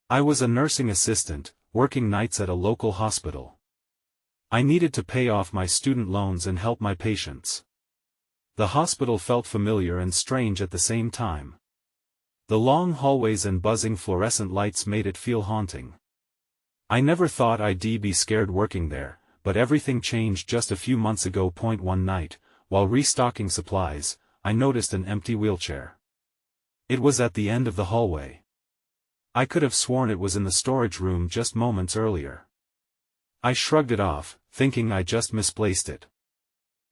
I was a nursing assistant, working nights at a local hospital. I needed to pay off my student loans and help my patients. The hospital felt familiar and strange at the same time. The long hallways and buzzing fluorescent lights made it feel haunting. I never thought I'd be scared working there, but everything changed just a few months ago. One night, while restocking supplies, I noticed an empty wheelchair. It was at the end of the hallway. I could have sworn it was in the storage room just moments earlier. I shrugged it off, thinking I just misplaced it.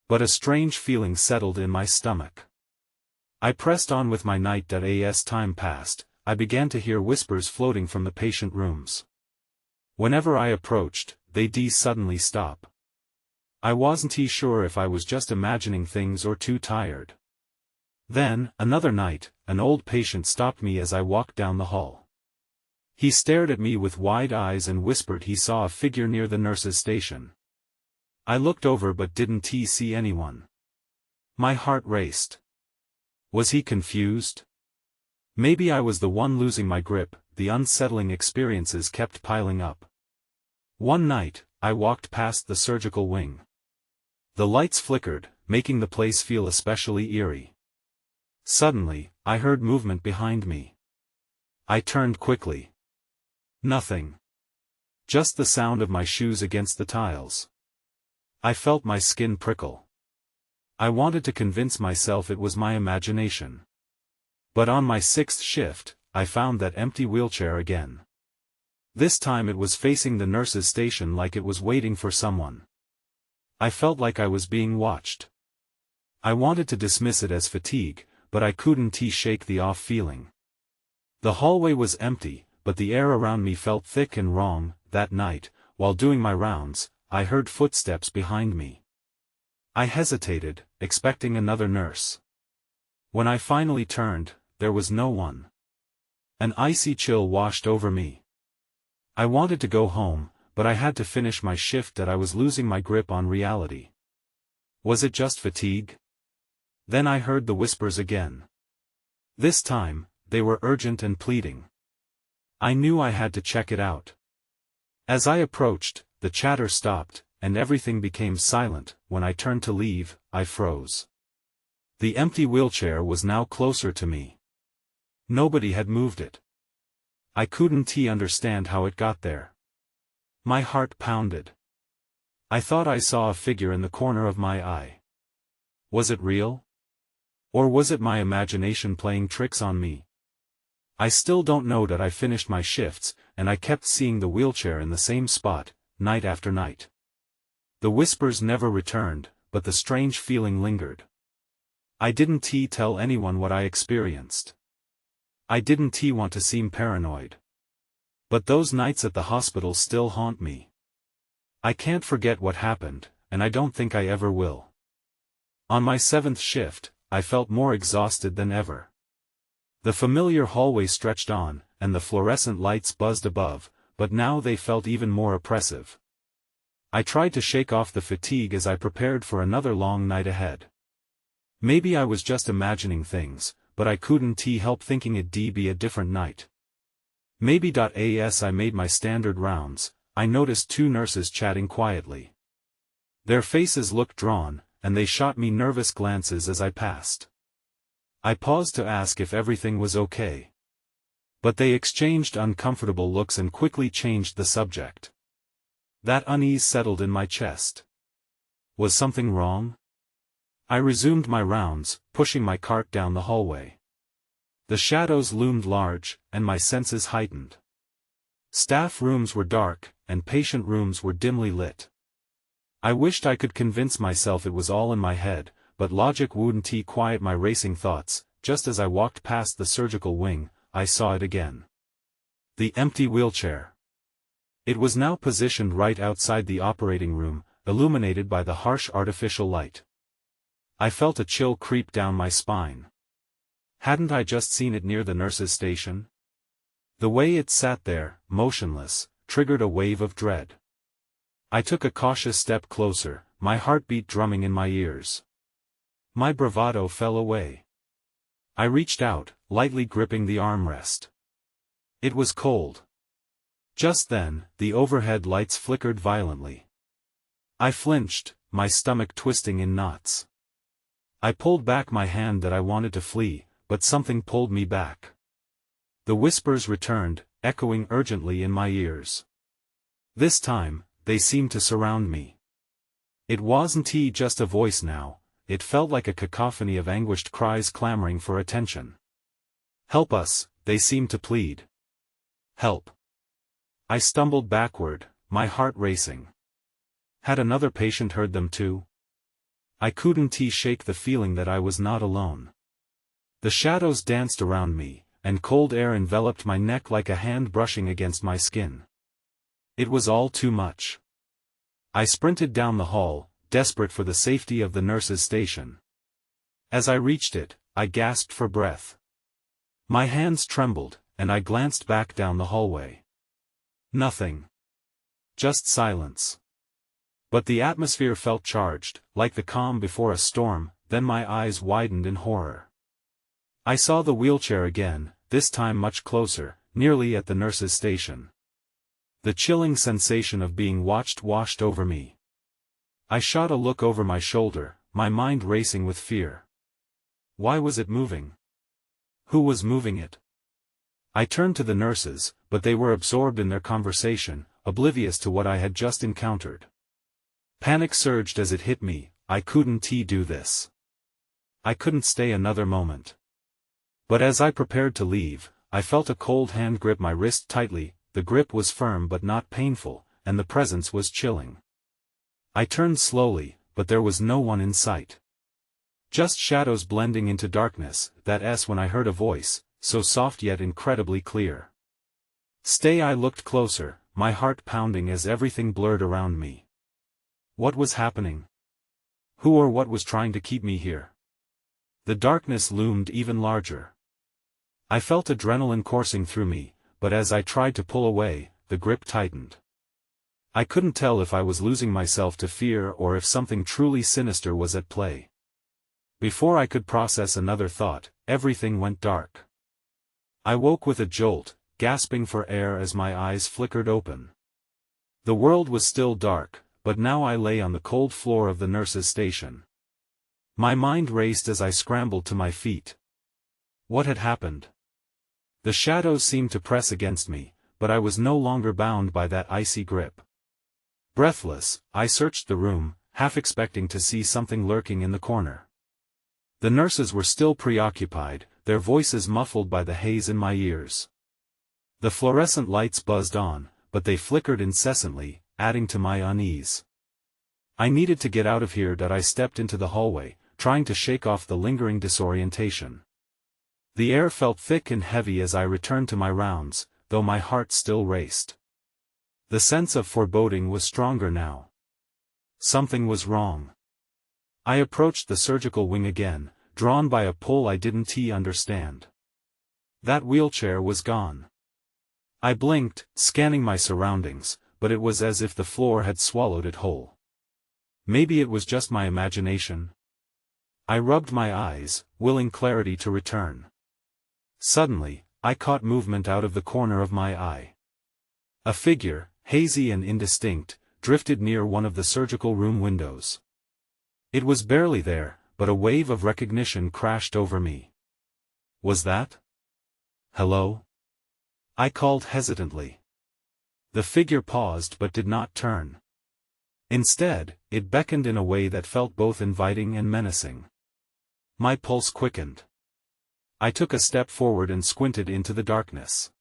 But a strange feeling settled in my stomach. I pressed on with my night. As time passed, I began to hear whispers floating from the patient rooms. Whenever I approached, they'd suddenly stop. I wasn't sure if I was just imagining things or too tired. Then, another night, an old patient stopped me as I walked down the hall. He stared at me with wide eyes and whispered he saw a figure near the nurse's station. I looked over but didn't see anyone. My heart raced. Was he confused? Maybe I was the one losing my grip. The unsettling experiences kept piling up. One night, I walked past the surgical wing. The lights flickered, making the place feel especially eerie. Suddenly, I heard movement behind me. I turned quickly. Nothing. Just the sound of my shoes against the tiles. I felt my skin prickle. I wanted to convince myself it was my imagination. But on my 6th shift, I found that empty wheelchair again. This time it was facing the nurse's station like it was waiting for someone. I felt like I was being watched. I wanted to dismiss it as fatigue, but I couldn't shake the off feeling. The hallway was empty, but the air around me felt thick and wrong. That night, while doing my rounds, I heard footsteps behind me. I hesitated, expecting another nurse. When I finally turned, there was no one. An icy chill washed over me. I wanted to go home, but I had to finish my shift. I was losing my grip on reality. Was it just fatigue? Then I heard the whispers again. This time, they were urgent and pleading. I knew I had to check it out. As I approached, the chatter stopped, and everything became silent. When I turned to leave, I froze. The empty wheelchair was now closer to me. Nobody had moved it. I couldn't understand how it got there. My heart pounded. I thought I saw a figure in the corner of my eye. Was it real? Or was it my imagination playing tricks on me? I still don't know. I finished my shifts, and I kept seeing the wheelchair in the same spot, night after night. The whispers never returned, but the strange feeling lingered. I didn't tell anyone what I experienced. I didn't want to seem paranoid. But those nights at the hospital still haunt me. I can't forget what happened, and I don't think I ever will. On my 7th shift, I felt more exhausted than ever. The familiar hallway stretched on, and the fluorescent lights buzzed above, but now they felt even more oppressive. I tried to shake off the fatigue as I prepared for another long night ahead. Maybe I was just imagining things, but I couldn't help thinking it'd be a different night. Maybe. As I made my standard rounds, I noticed 2 nurses chatting quietly. Their faces looked drawn, and they shot me nervous glances as I passed. I paused to ask if everything was okay. But they exchanged uncomfortable looks and quickly changed the subject. That unease settled in my chest. Was something wrong? I resumed my rounds, pushing my cart down the hallway. The shadows loomed large, and my senses heightened. Staff rooms were dark, and patient rooms were dimly lit. I wished I could convince myself it was all in my head, but logic wouldn't quiet my racing thoughts. Just as I walked past the surgical wing, I saw it again. The empty wheelchair. It was now positioned right outside the operating room, illuminated by the harsh artificial light. I felt a chill creep down my spine. Hadn't I just seen it near the nurse's station? The way it sat there, motionless, triggered a wave of dread. I took a cautious step closer, my heartbeat drumming in my ears. My bravado fell away. I reached out, lightly gripping the armrest. It was cold. Just then, the overhead lights flickered violently. I flinched, my stomach twisting in knots. I pulled back my hand that I wanted to flee, but something pulled me back. The whispers returned, echoing urgently in my ears. This time, they seemed to surround me. It wasn't just a voice now, it felt like a cacophony of anguished cries clamoring for attention. "Help us," they seemed to plead. "Help." I stumbled backward, my heart racing. Had another patient heard them too? I couldn't shake the feeling that I was not alone. The shadows danced around me, and cold air enveloped my neck like a hand brushing against my skin. It was all too much. I sprinted down the hall, desperate for the safety of the nurse's station. As I reached it, I gasped for breath. My hands trembled, and I glanced back down the hallway. Nothing. Just silence. But the atmosphere felt charged, like the calm before a storm. Then my eyes widened in horror. I saw the wheelchair again, this time much closer, nearly at the nurse's station. The chilling sensation of being watched washed over me. I shot a look over my shoulder, my mind racing with fear. Why was it moving? Who was moving it? I turned to the nurses, but they were absorbed in their conversation, oblivious to what I had just encountered. Panic surged as it hit me. I couldn't do this. I couldn't stay another moment. But as I prepared to leave, I felt a cold hand grip my wrist tightly. The grip was firm but not painful, and the presence was chilling. I turned slowly, but there was no one in sight. Just shadows blending into darkness. That's when I heard a voice, so soft yet incredibly clear. "Stay." I looked closer, my heart pounding as everything blurred around me. What was happening? Who or what was trying to keep me here? The darkness loomed even larger. I felt adrenaline coursing through me, but as I tried to pull away, the grip tightened. I couldn't tell if I was losing myself to fear or if something truly sinister was at play. Before I could process another thought, everything went dark. I woke with a jolt, gasping for air as my eyes flickered open. The world was still dark, but now I lay on the cold floor of the nurse's station. My mind raced as I scrambled to my feet. What had happened? The shadows seemed to press against me, but I was no longer bound by that icy grip. Breathless, I searched the room, half expecting to see something lurking in the corner. The nurses were still preoccupied, their voices muffled by the haze in my ears. The fluorescent lights buzzed on, but they flickered incessantly, adding to my unease. I needed to get out of here. I stepped into the hallway, trying to shake off the lingering disorientation. The air felt thick and heavy as I returned to my rounds, though my heart still raced. The sense of foreboding was stronger now. Something was wrong. I approached the surgical wing again, drawn by a pull I didn't understand. That wheelchair was gone. I blinked, scanning my surroundings, but it was as if the floor had swallowed it whole. Maybe it was just my imagination. I rubbed my eyes, willing clarity to return. Suddenly, I caught movement out of the corner of my eye. A figure, hazy and indistinct, drifted near one of the surgical room windows. It was barely there, but a wave of recognition crashed over me. Was that? "Hello?" I called hesitantly. The figure paused but did not turn. Instead, it beckoned in a way that felt both inviting and menacing. My pulse quickened. I took a step forward and squinted into the darkness.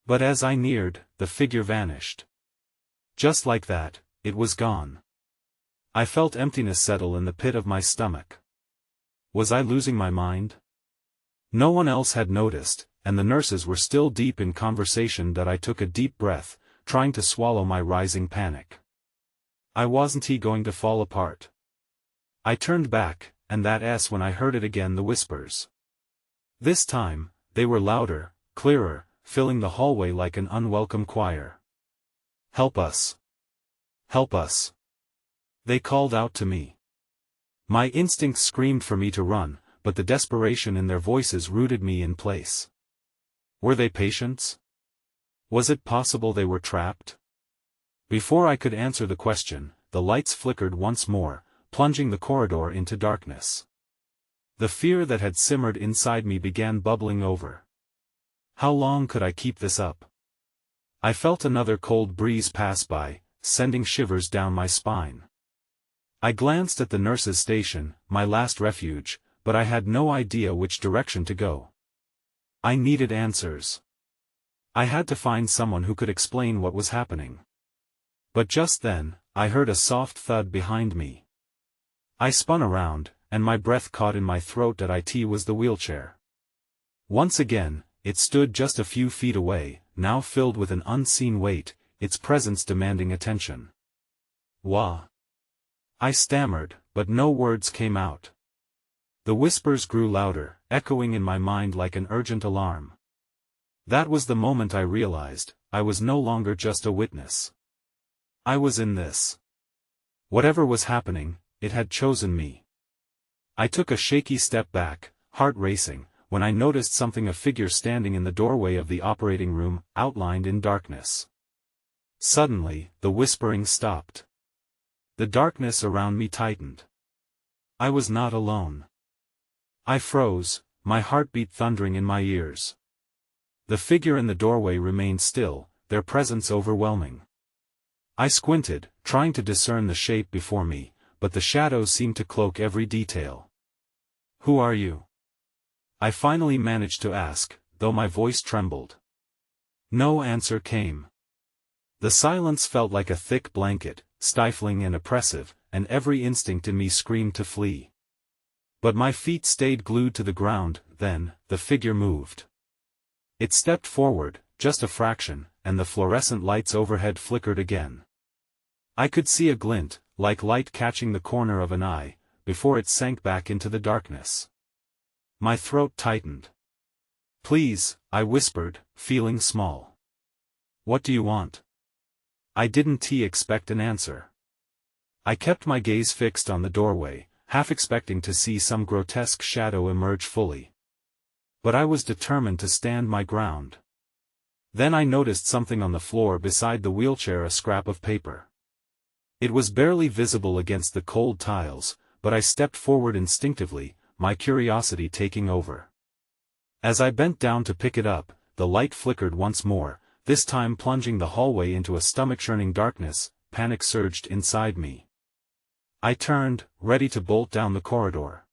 But as I neared, the figure vanished. Just like that, it was gone. I felt emptiness settle in the pit of my stomach. Was I losing my mind? No one else had noticed, and the nurses were still deep in conversation. I took a deep breath, trying to swallow my rising panic. I wasn't going to fall apart. I turned back, and that's when I heard it again, the whispers. This time, they were louder, clearer, filling the hallway like an unwelcome choir. "Help us! Help us!" They called out to me. My instincts screamed for me to run, but the desperation in their voices rooted me in place. Were they patients? Was it possible they were trapped? Before I could answer the question, the lights flickered once more, plunging the corridor into darkness. The fear that had simmered inside me began bubbling over. How long could I keep this up? I felt another cold breeze pass by, sending shivers down my spine. I glanced at the nurse's station, my last refuge, but I had no idea which direction to go. I needed answers. I had to find someone who could explain what was happening. But just then, I heard a soft thud behind me. I spun around, and my breath caught in my throat. It was the wheelchair. Once again, it stood just a few feet away, now filled with an unseen weight, its presence demanding attention. Wah! I stammered, but no words came out. The whispers grew louder, echoing in my mind like an urgent alarm. That was the moment I realized, I was no longer just a witness. I was in this. Whatever was happening, it had chosen me. I took a shaky step back, heart racing, when I noticed a figure standing in the doorway of the operating room, outlined in darkness. Suddenly, the whispering stopped. The darkness around me tightened. I was not alone. I froze, my heartbeat thundering in my ears. The figure in the doorway remained still, their presence overwhelming. I squinted, trying to discern the shape before me, but the shadows seemed to cloak every detail. "Who are you?" I finally managed to ask, though my voice trembled. No answer came. The silence felt like a thick blanket, stifling and oppressive, and every instinct in me screamed to flee. But my feet stayed glued to the ground. Then, the figure moved. It stepped forward, just a fraction, and the fluorescent lights overhead flickered again. I could see a glint, like light catching the corner of an eye, before it sank back into the darkness. My throat tightened. "Please," I whispered, feeling small. "What do you want?" I didn't expect an answer. I kept my gaze fixed on the doorway, half expecting to see some grotesque shadow emerge fully. But I was determined to stand my ground. Then I noticed something on the floor beside the wheelchair, a scrap of paper. It was barely visible against the cold tiles, but I stepped forward instinctively, my curiosity taking over. As I bent down to pick it up, the light flickered once more, this time plunging the hallway into a stomach-churning darkness. Panic surged inside me. I turned, ready to bolt down the corridor.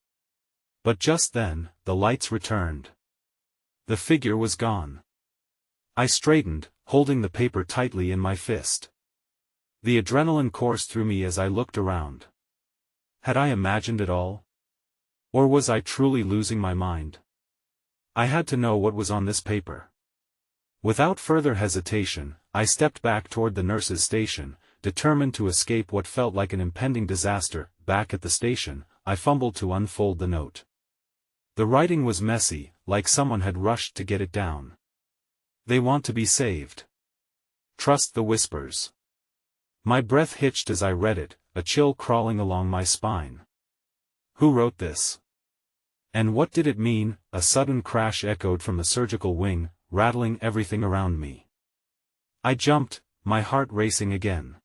But just then, the lights returned. The figure was gone. I straightened, holding the paper tightly in my fist. The adrenaline coursed through me as I looked around. Had I imagined it all? Or was I truly losing my mind? I had to know what was on this paper. Without further hesitation, I stepped back toward the nurse's station, determined to escape what felt like an impending disaster. Back at the station, I fumbled to unfold the note. The writing was messy, like someone had rushed to get it down. "They want to be saved. Trust the whispers." My breath hitched as I read it, a chill crawling along my spine. Who wrote this? And what did it mean? A sudden crash echoed from the surgical wing, rattling everything around me. I jumped, my heart racing again.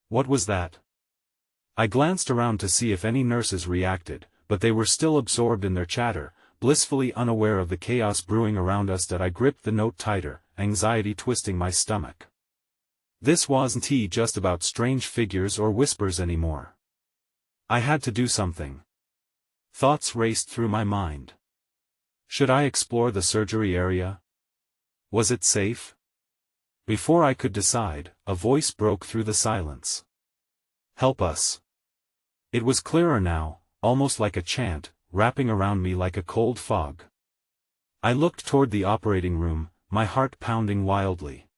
What was that? I glanced around to see if any nurses reacted, but they were still absorbed in their chatter, blissfully unaware of the chaos brewing around us. I gripped the note tighter, anxiety twisting my stomach. This wasn't just about strange figures or whispers anymore. I had to do something. Thoughts raced through my mind. Should I explore the surgery area? Was it safe? Before I could decide, a voice broke through the silence. "Help us." It was clearer now, almost like a chant, wrapping around me like a cold fog. I looked toward the operating room, my heart pounding wildly.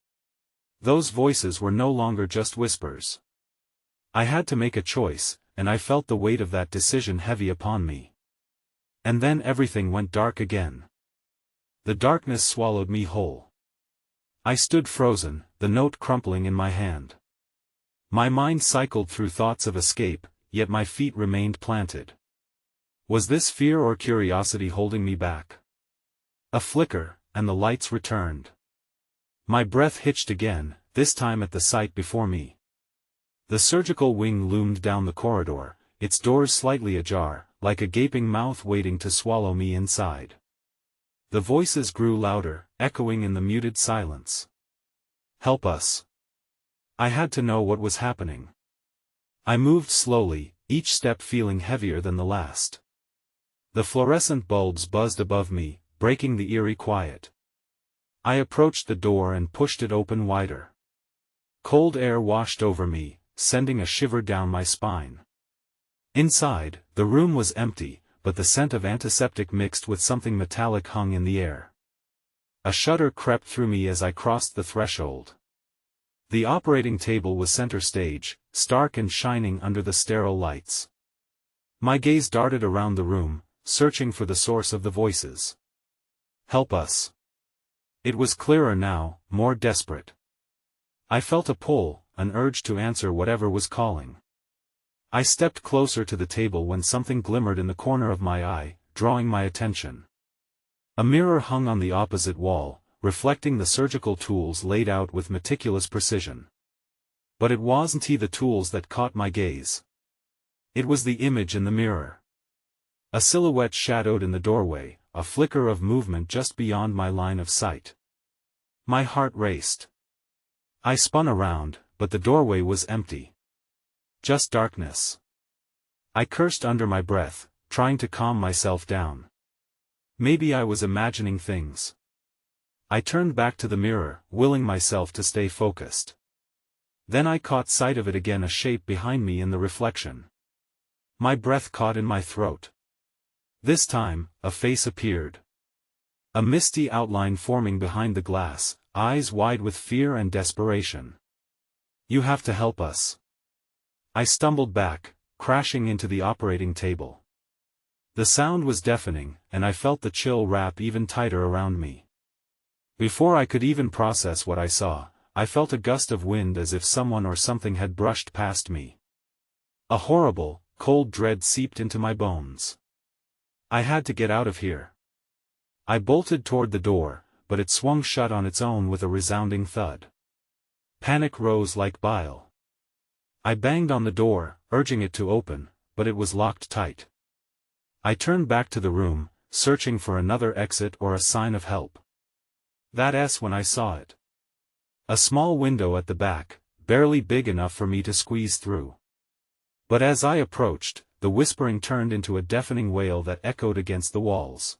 Those voices were no longer just whispers. I had to make a choice, and I felt the weight of that decision heavy upon me. And then everything went dark again. The darkness swallowed me whole. I stood frozen, the note crumpling in my hand. My mind cycled through thoughts of escape, yet my feet remained planted. Was this fear or curiosity holding me back? A flicker, and the lights returned. My breath hitched again, this time at the sight before me. The surgical wing loomed down the corridor, its doors slightly ajar, like a gaping mouth waiting to swallow me inside. The voices grew louder, echoing in the muted silence. "Help us." I had to know what was happening. I moved slowly, each step feeling heavier than the last. The fluorescent bulbs buzzed above me, breaking the eerie quiet. I approached the door and pushed it open wider. Cold air washed over me, sending a shiver down my spine. Inside, the room was empty, but the scent of antiseptic mixed with something metallic hung in the air. A shudder crept through me as I crossed the threshold. The operating table was center stage, stark and shining under the sterile lights. My gaze darted around the room, searching for the source of the voices. "Help us." It was clearer now, more desperate. I felt a pull, an urge to answer whatever was calling. I stepped closer to the table when something glimmered in the corner of my eye, drawing my attention. A mirror hung on the opposite wall, reflecting the surgical tools laid out with meticulous precision. But it wasn't the tools that caught my gaze. It was the image in the mirror. A silhouette shadowed in the doorway, a flicker of movement just beyond my line of sight. My heart raced. I spun around, but the doorway was empty. Just darkness. I cursed under my breath, trying to calm myself down. Maybe I was imagining things. I turned back to the mirror, willing myself to stay focused. Then I caught sight of it again, a shape behind me in the reflection. My breath caught in my throat. This time, a face appeared. A misty outline forming behind the glass, eyes wide with fear and desperation. "You have to help us." I stumbled back, crashing into the operating table. The sound was deafening, and I felt the chill wrap even tighter around me. Before I could even process what I saw, I felt a gust of wind as if someone or something had brushed past me. A horrible, cold dread seeped into my bones. I had to get out of here. I bolted toward the door, but it swung shut on its own with a resounding thud. Panic rose like bile. I banged on the door, urging it to open, but it was locked tight. I turned back to the room, searching for another exit or a sign of help. That's when I saw it. A small window at the back, barely big enough for me to squeeze through. But as I approached, the whispering turned into a deafening wail that echoed against the walls.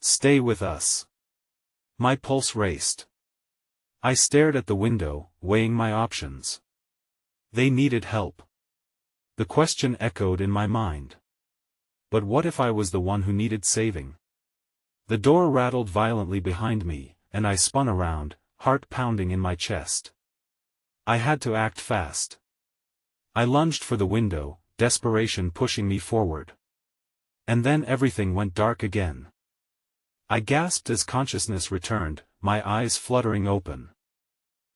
"Stay with us." My pulse raced. I stared at the window, weighing my options. They needed help. The question echoed in my mind. But what if I was the one who needed saving? The door rattled violently behind me, and I spun around, heart pounding in my chest. I had to act fast. I lunged for the window, desperation pushing me forward. And then everything went dark again. I gasped as consciousness returned, my eyes fluttering open.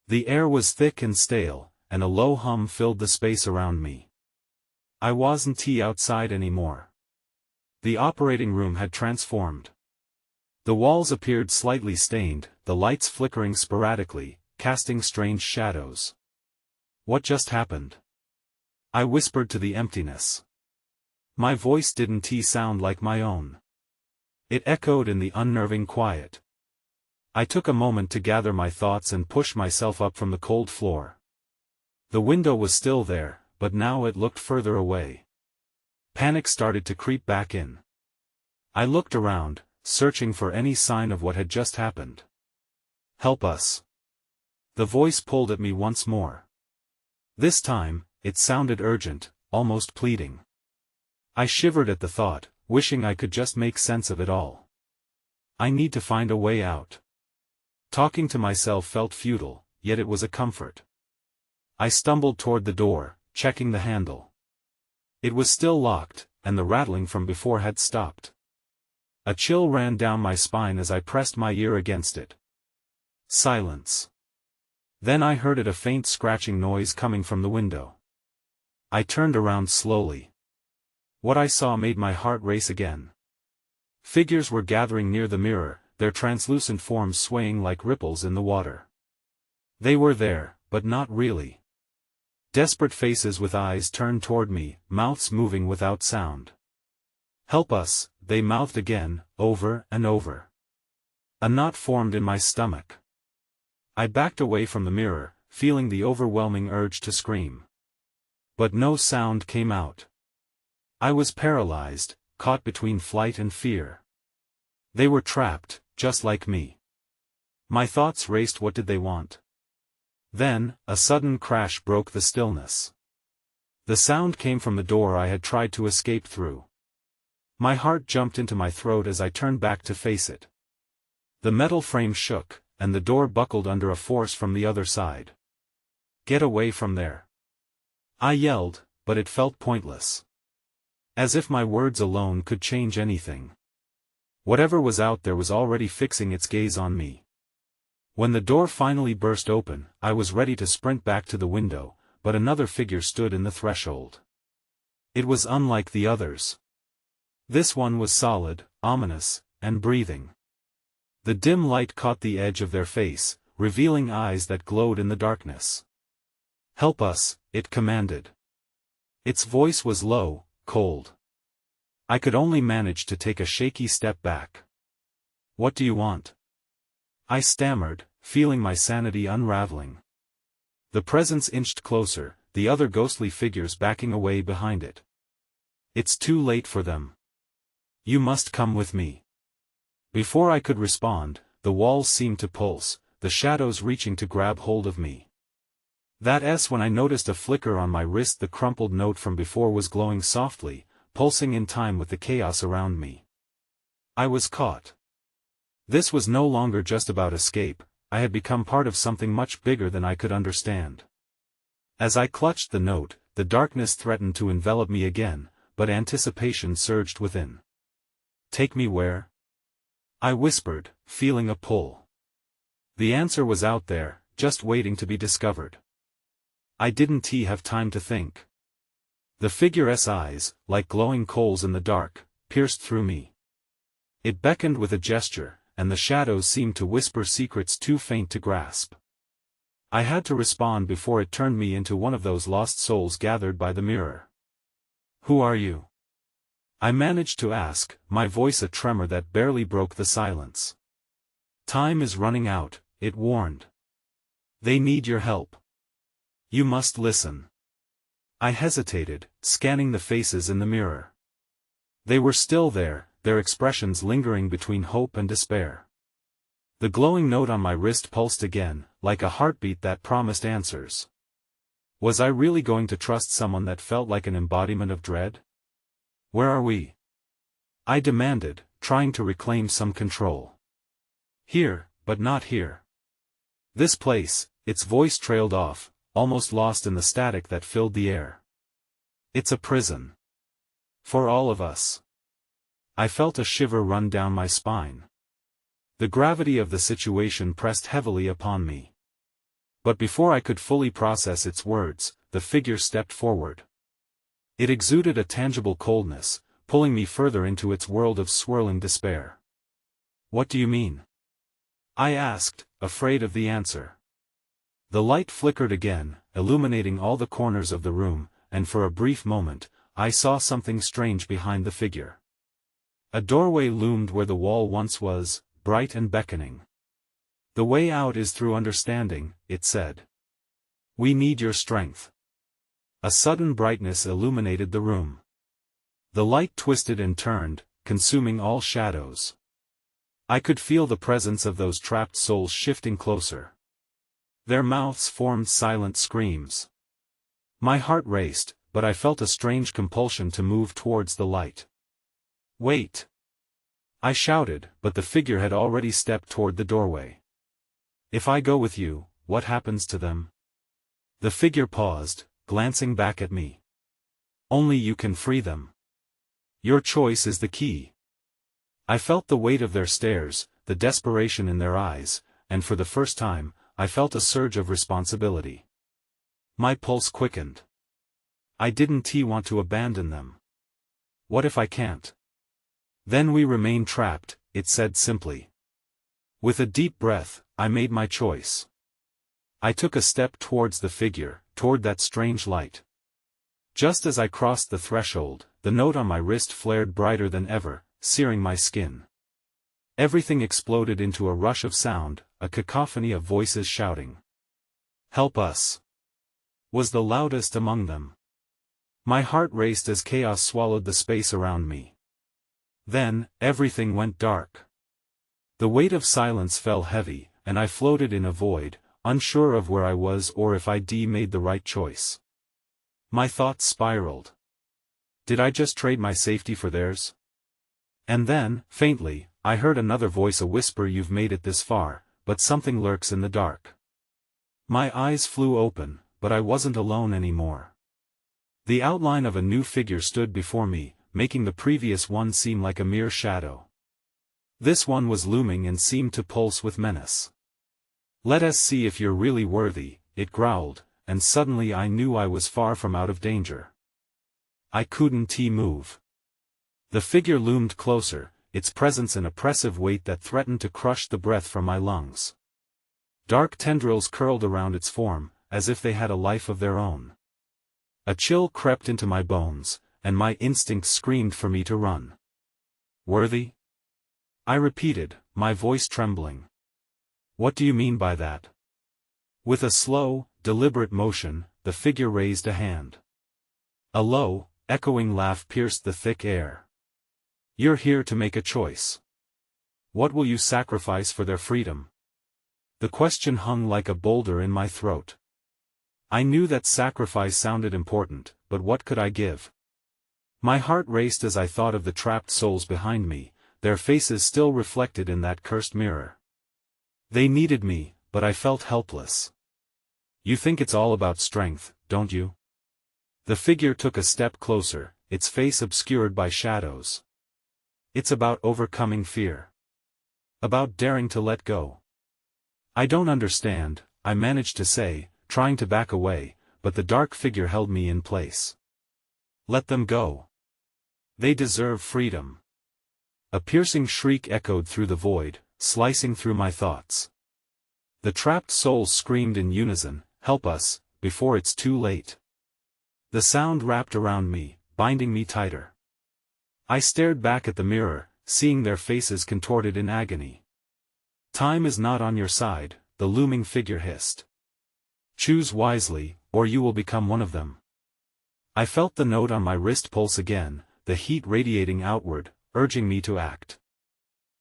The air was thick and stale, and a low hum filled the space around me. I wasn't outside anymore. The operating room had transformed. The walls appeared slightly stained, the lights flickering sporadically, casting strange shadows. What just happened? I whispered to the emptiness. My voice didn't sound like my own. It echoed in the unnerving quiet. I took a moment to gather my thoughts and push myself up from the cold floor. The window was still there, but now it looked further away. Panic started to creep back in. I looked around, searching for any sign of what had just happened. "Help us." The voice pulled at me once more. This time, it sounded urgent, almost pleading. I shivered at the thought, wishing I could just make sense of it all. I need to find a way out. Talking to myself felt futile, yet it was a comfort. I stumbled toward the door, checking the handle. It was still locked, and the rattling from before had stopped. A chill ran down my spine as I pressed my ear against it. Silence. Then I heard a faint scratching noise coming from the window. I turned around slowly. What I saw made my heart race again. Figures were gathering near the mirror, their translucent forms swaying like ripples in the water. They were there, but not really. Desperate faces with eyes turned toward me, mouths moving without sound. "Help us," they mouthed again, over and over. A knot formed in my stomach. I backed away from the mirror, feeling the overwhelming urge to scream. But no sound came out. I was paralyzed, caught between flight and fear. They were trapped, just like me. My thoughts raced. What did they want? Then, a sudden crash broke the stillness. The sound came from the door I had tried to escape through. My heart jumped into my throat as I turned back to face it. The metal frame shook, and the door buckled under a force from the other side. "Get away from there!" I yelled, but it felt pointless. As if my words alone could change anything. Whatever was out there was already fixing its gaze on me. When the door finally burst open, I was ready to sprint back to the window, but another figure stood in the threshold. It was unlike the others. This one was solid, ominous, and breathing. The dim light caught the edge of their face, revealing eyes that glowed in the darkness. "Help us," it commanded. Its voice was low, cold. I could only manage to take a shaky step back. "What do you want?" I stammered, feeling my sanity unraveling. The presence inched closer, the other ghostly figures backing away behind it. "It's too late for them. You must come with me." Before I could respond, the walls seemed to pulse, the shadows reaching to grab hold of me. That's when I noticed a flicker on my wrist. The crumpled note from before was glowing softly, pulsing in time with the chaos around me. I was caught. This was no longer just about escape, I had become part of something much bigger than I could understand. As I clutched the note, the darkness threatened to envelop me again, but anticipation surged within. "Take me where?" I whispered, feeling a pull. The answer was out there, just waiting to be discovered. I didn't have time to think. The figure's eyes, like glowing coals in the dark, pierced through me. It beckoned with a gesture, and the shadows seemed to whisper secrets too faint to grasp. I had to respond before it turned me into one of those lost souls gathered by the mirror. "Who are you?" I managed to ask, my voice a tremor that barely broke the silence. "Time is running out," it warned. "They need your help. You must listen." I hesitated, scanning the faces in the mirror. They were still there, their expressions lingering between hope and despair. The glowing note on my wrist pulsed again, like a heartbeat that promised answers. Was I really going to trust someone that felt like an embodiment of dread? "Where are we?" I demanded, trying to reclaim some control. "Here, but not here." "This place," its voice trailed off, almost lost in the static that filled the air. "It's a prison. For all of us." I felt a shiver run down my spine. The gravity of the situation pressed heavily upon me. But before I could fully process its words, the figure stepped forward. It exuded a tangible coldness, pulling me further into its world of swirling despair. "What do you mean?" I asked, afraid of the answer. The light flickered again, illuminating all the corners of the room, and for a brief moment, I saw something strange behind the figure. A doorway loomed where the wall once was, bright and beckoning. "The way out is through understanding," it said. "We need your strength." A sudden brightness illuminated the room. The light twisted and turned, consuming all shadows. I could feel the presence of those trapped souls shifting closer. Their mouths formed silent screams. My heart raced, but I felt a strange compulsion to move towards the light. "Wait!" I shouted, but the figure had already stepped toward the doorway. "If I go with you, what happens to them?" The figure paused, glancing back at me. "Only you can free them. Your choice is the key." I felt the weight of their stares, the desperation in their eyes, and for the first time, I felt a surge of responsibility. My pulse quickened. I didn't want to abandon them. "What if I can't?" "Then we remain trapped," it said simply. With a deep breath, I made my choice. I took a step towards the figure, toward that strange light. Just as I crossed the threshold, the note on my wrist flared brighter than ever, searing my skin. Everything exploded into a rush of sound, a cacophony of voices shouting. "Help us!" was the loudest among them. My heart raced as chaos swallowed the space around me. Then, everything went dark. The weight of silence fell heavy, and I floated in a void, unsure of where I was or if I'd made the right choice. My thoughts spiraled. Did I just trade my safety for theirs? And then, faintly, I heard another voice whisper, "You've made it this far, but something lurks in the dark." My eyes flew open, but I wasn't alone anymore. The outline of a new figure stood before me, making the previous one seem like a mere shadow. This one was looming and seemed to pulse with menace. "Let us see if you're really worthy," it growled, and suddenly I knew I was far from out of danger. I couldn't move. The figure loomed closer, its presence an oppressive weight that threatened to crush the breath from my lungs. Dark tendrils curled around its form, as if they had a life of their own. A chill crept into my bones, and my instincts screamed for me to run. "Worthy?" I repeated, my voice trembling. "What do you mean by that?" With a slow, deliberate motion, the figure raised a hand. A low, echoing laugh pierced the thick air. "You're here to make a choice. What will you sacrifice for their freedom?" The question hung like a boulder in my throat. I knew that sacrifice sounded important, but what could I give? My heart raced as I thought of the trapped souls behind me, their faces still reflected in that cursed mirror. They needed me, but I felt helpless. "You think it's all about strength, don't you?" The figure took a step closer, its face obscured by shadows. "It's about overcoming fear. About daring to let go." "I don't understand," I managed to say, trying to back away, but the dark figure held me in place. "Let them go. They deserve freedom." A piercing shriek echoed through the void, slicing through my thoughts. The trapped souls screamed in unison, "Help us, before it's too late." The sound wrapped around me, binding me tighter. I stared back at the mirror, seeing their faces contorted in agony. "Time is not on your side," the looming figure hissed. "Choose wisely, or you will become one of them." I felt the note on my wrist pulse again, the heat radiating outward, urging me to act.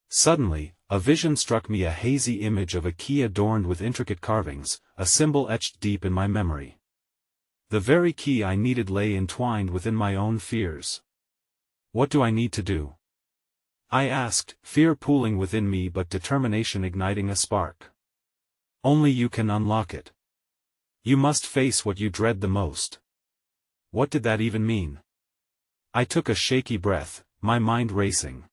Suddenly, a vision struck me, a hazy image of a key adorned with intricate carvings, a symbol etched deep in my memory. The very key I needed lay entwined within my own fears. "What do I need to do?" I asked, fear pooling within me but determination igniting a spark. "Only you can unlock it. You must face what you dread the most." What did that even mean? I took a shaky breath, my mind racing.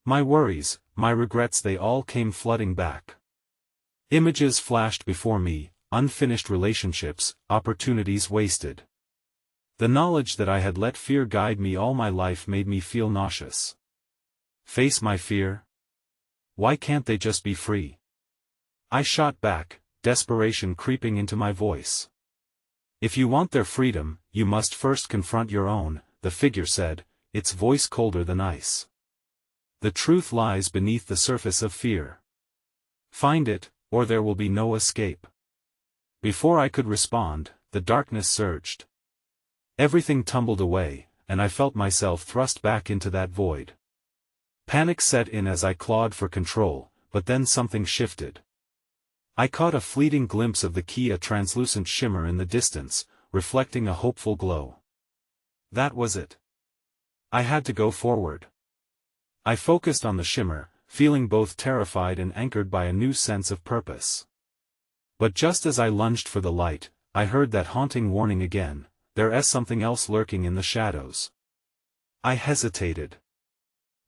My worries, my regrets, they all came flooding back. Images flashed before me, unfinished relationships, opportunities wasted. The knowledge that I had let fear guide me all my life made me feel nauseous. Face my fear? Why can't they just be free? I shot back, desperation creeping into my voice. "If you want their freedom, you must first confront your own," the figure said, its voice colder than ice. "The truth lies beneath the surface of fear. Find it, or there will be no escape." Before I could respond, the darkness surged. Everything tumbled away, and I felt myself thrust back into that void. Panic set in as I clawed for control, but then something shifted. I caught a fleeting glimpse of the key, a translucent shimmer in the distance, reflecting a hopeful glow. That was it. I had to go forward. I focused on the shimmer, feeling both terrified and anchored by a new sense of purpose. But just as I lunged for the light, I heard that haunting warning again, "There's something else lurking in the shadows." I hesitated.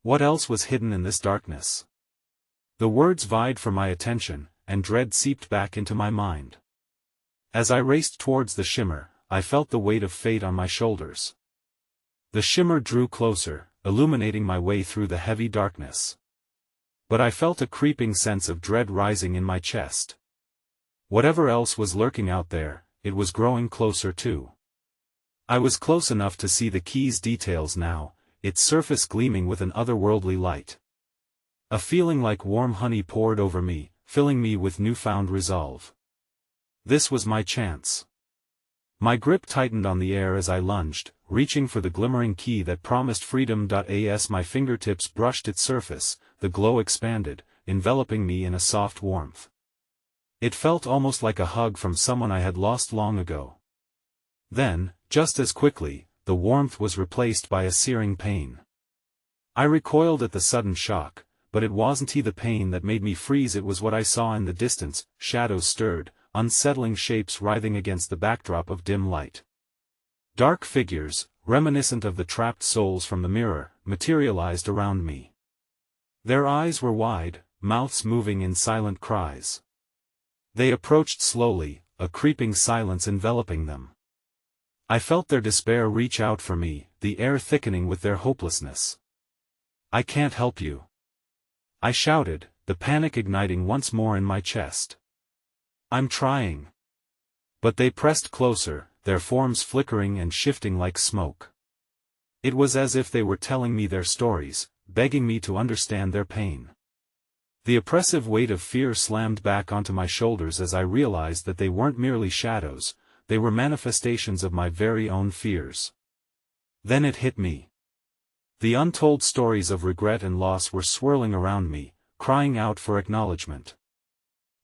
What else was hidden in this darkness? The words vied for my attention, and dread seeped back into my mind. As I raced towards the shimmer, I felt the weight of fate on my shoulders. The shimmer drew closer, illuminating my way through the heavy darkness. But I felt a creeping sense of dread rising in my chest. Whatever else was lurking out there, it was growing closer too. I was close enough to see the key's details now, its surface gleaming with an otherworldly light. A feeling like warm honey poured over me, filling me with newfound resolve. This was my chance. My grip tightened on the air as I lunged, reaching for the glimmering key that promised freedom. As my fingertips brushed its surface, the glow expanded, enveloping me in a soft warmth. It felt almost like a hug from someone I had lost long ago. Then, just as quickly, the warmth was replaced by a searing pain. I recoiled at the sudden shock, but it wasn't the pain that made me freeze. It was what I saw in the distance. Shadows stirred, unsettling shapes writhing against the backdrop of dim light. Dark figures, reminiscent of the trapped souls from the mirror, materialized around me. Their eyes were wide, mouths moving in silent cries. They approached slowly, a creeping silence enveloping them. I felt their despair reach out for me, the air thickening with their hopelessness. "I can't help you," I shouted, the panic igniting once more in my chest. "I'm trying." But they pressed closer, their forms flickering and shifting like smoke. It was as if they were telling me their stories, begging me to understand their pain. The oppressive weight of fear slammed back onto my shoulders as I realized that they weren't merely shadows, they were manifestations of my very own fears. Then it hit me. The untold stories of regret and loss were swirling around me, crying out for acknowledgement.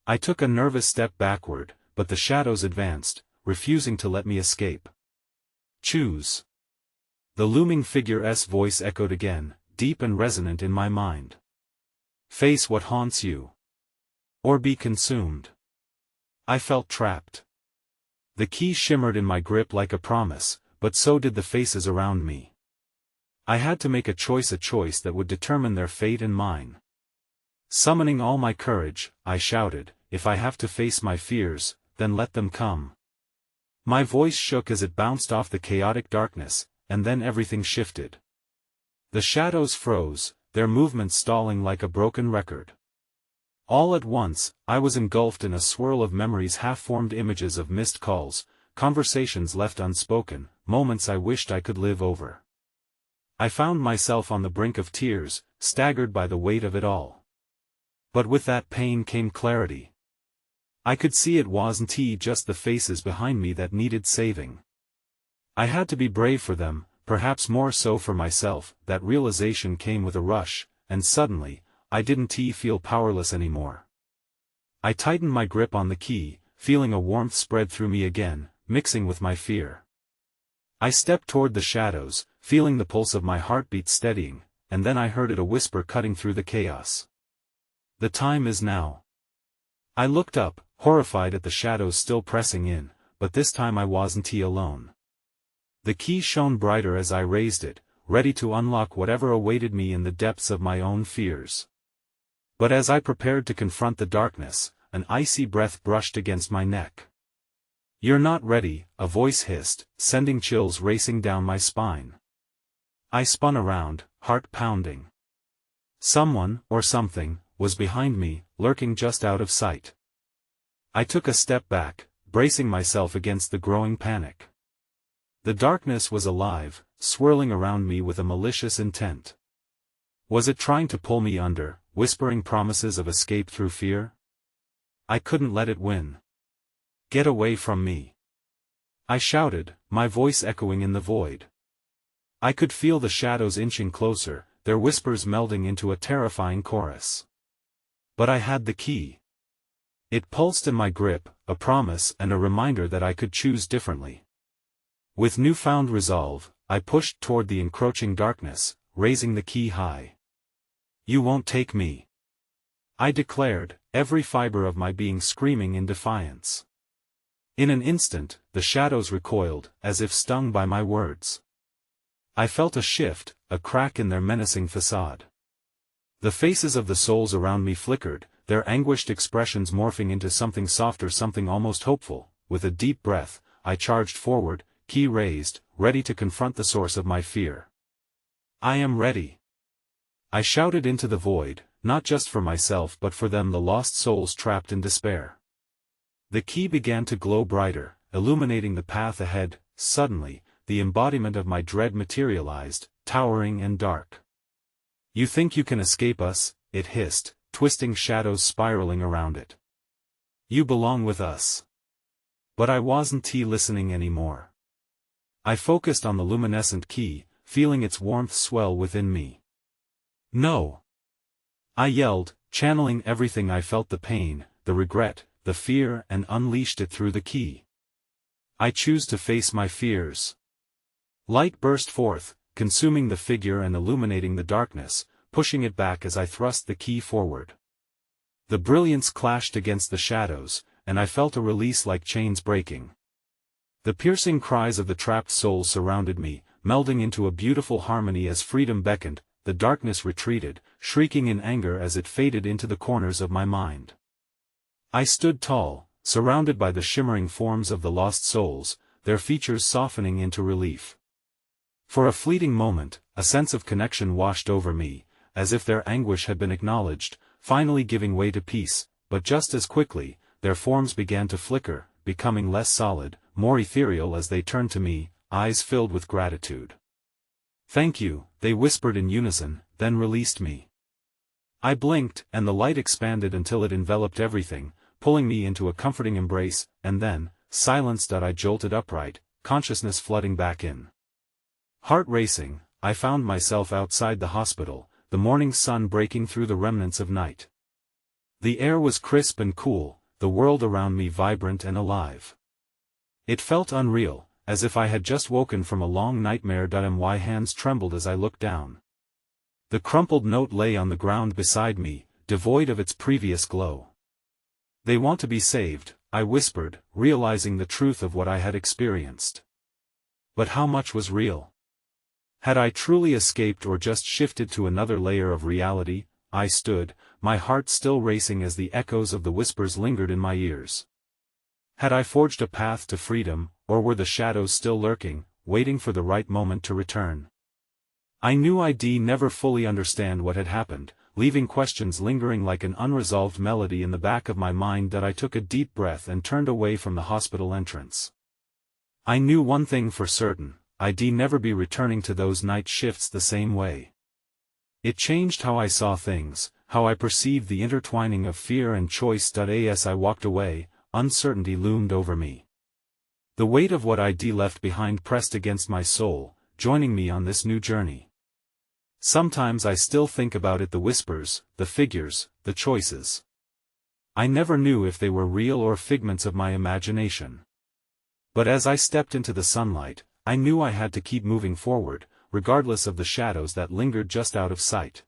I took a nervous step backward, but the shadows advanced, refusing to let me escape. "Choose." The looming figure's voice echoed again, deep and resonant in my mind. "Face what haunts you. Or be consumed." I felt trapped. The key shimmered in my grip like a promise, but so did the faces around me. I had to make a choice that would determine their fate and mine. Summoning all my courage, I shouted, "If I have to face my fears, then let them come." My voice shook as it bounced off the chaotic darkness, and then everything shifted. The shadows froze, their movements stalling like a broken record. All at once, I was engulfed in a swirl of memories, half-formed images of missed calls, conversations left unspoken, moments I wished I could live over. I found myself on the brink of tears, staggered by the weight of it all. But with that pain came clarity. I could see it wasn't just the faces behind me that needed saving. I had to be brave for them, perhaps more so for myself. That realization came with a rush, and suddenly, I didn't feel powerless anymore. I tightened my grip on the key, feeling a warmth spread through me again, mixing with my fear. I stepped toward the shadows, feeling the pulse of my heartbeat steadying, and then I heard a whisper cutting through the chaos. "The time is now." I looked up, horrified at the shadows still pressing in, but this time I wasn't alone. The key shone brighter as I raised it, ready to unlock whatever awaited me in the depths of my own fears. But as I prepared to confront the darkness, an icy breath brushed against my neck. "You're not ready," a voice hissed, sending chills racing down my spine. I spun around, heart pounding. Someone, or something, was behind me, lurking just out of sight. I took a step back, bracing myself against the growing panic. The darkness was alive, swirling around me with a malicious intent. Was it trying to pull me under, whispering promises of escape through fear? I couldn't let it win. "Get away from me!" I shouted, my voice echoing in the void. I could feel the shadows inching closer, their whispers melding into a terrifying chorus. But I had the key. It pulsed in my grip, a promise and a reminder that I could choose differently. With newfound resolve, I pushed toward the encroaching darkness, raising the key high. "You won't take me," I declared, every fiber of my being screaming in defiance. In an instant, the shadows recoiled, as if stung by my words. I felt a shift, a crack in their menacing facade. The faces of the souls around me flickered, their anguished expressions morphing into something softer, something almost hopeful. With a deep breath, I charged forward, key raised, ready to confront the source of my fear. "I am ready," I shouted into the void, not just for myself but for them, the lost souls trapped in despair. The key began to glow brighter, illuminating the path ahead. Suddenly, the embodiment of my dread materialized, towering and dark. "You think you can escape us?" it hissed, twisting shadows spiraling around it. "You belong with us." But I wasn't listening anymore. I focused on the luminescent key, feeling its warmth swell within me. "No!" I yelled, channeling everything I felt, the pain, the regret, the fear, and unleashed it through the key. "I choose to face my fears." Light burst forth, consuming the figure and illuminating the darkness, pushing it back as I thrust the key forward. The brilliance clashed against the shadows, and I felt a release like chains breaking. The piercing cries of the trapped soul surrounded me, melding into a beautiful harmony as freedom beckoned. The darkness retreated, shrieking in anger as it faded into the corners of my mind. I stood tall, surrounded by the shimmering forms of the lost souls, their features softening into relief. For a fleeting moment, a sense of connection washed over me, as if their anguish had been acknowledged, finally giving way to peace, but just as quickly, their forms began to flicker, becoming less solid, more ethereal as they turned to me, eyes filled with gratitude. "Thank you," they whispered in unison, then released me. I blinked, and the light expanded until it enveloped everything, pulling me into a comforting embrace, and then, silenced, I jolted upright, consciousness flooding back in. Heart racing, I found myself outside the hospital, the morning sun breaking through the remnants of night. The air was crisp and cool, the world around me vibrant and alive. It felt unreal, as if I had just woken from a long nightmare. My hands trembled as I looked down. The crumpled note lay on the ground beside me, devoid of its previous glow. "They want to be saved," I whispered, realizing the truth of what I had experienced. But how much was real? Had I truly escaped or just shifted to another layer of reality? I stood, my heart still racing as the echoes of the whispers lingered in my ears. Had I forged a path to freedom, or were the shadows still lurking, waiting for the right moment to return? I knew I'd never fully understand what had happened, leaving questions lingering like an unresolved melody in the back of my mind. I took a deep breath and turned away from the hospital entrance. I knew one thing for certain, I'd never be returning to those night shifts the same way. It changed how I saw things, how I perceived the intertwining of fear and choice. As I walked away, uncertainty loomed over me. The weight of what I'd left behind pressed against my soul, joining me on this new journey. Sometimes I still think about it, the whispers, the figures, the choices. I never knew if they were real or figments of my imagination. But as I stepped into the sunlight, I knew I had to keep moving forward, regardless of the shadows that lingered just out of sight.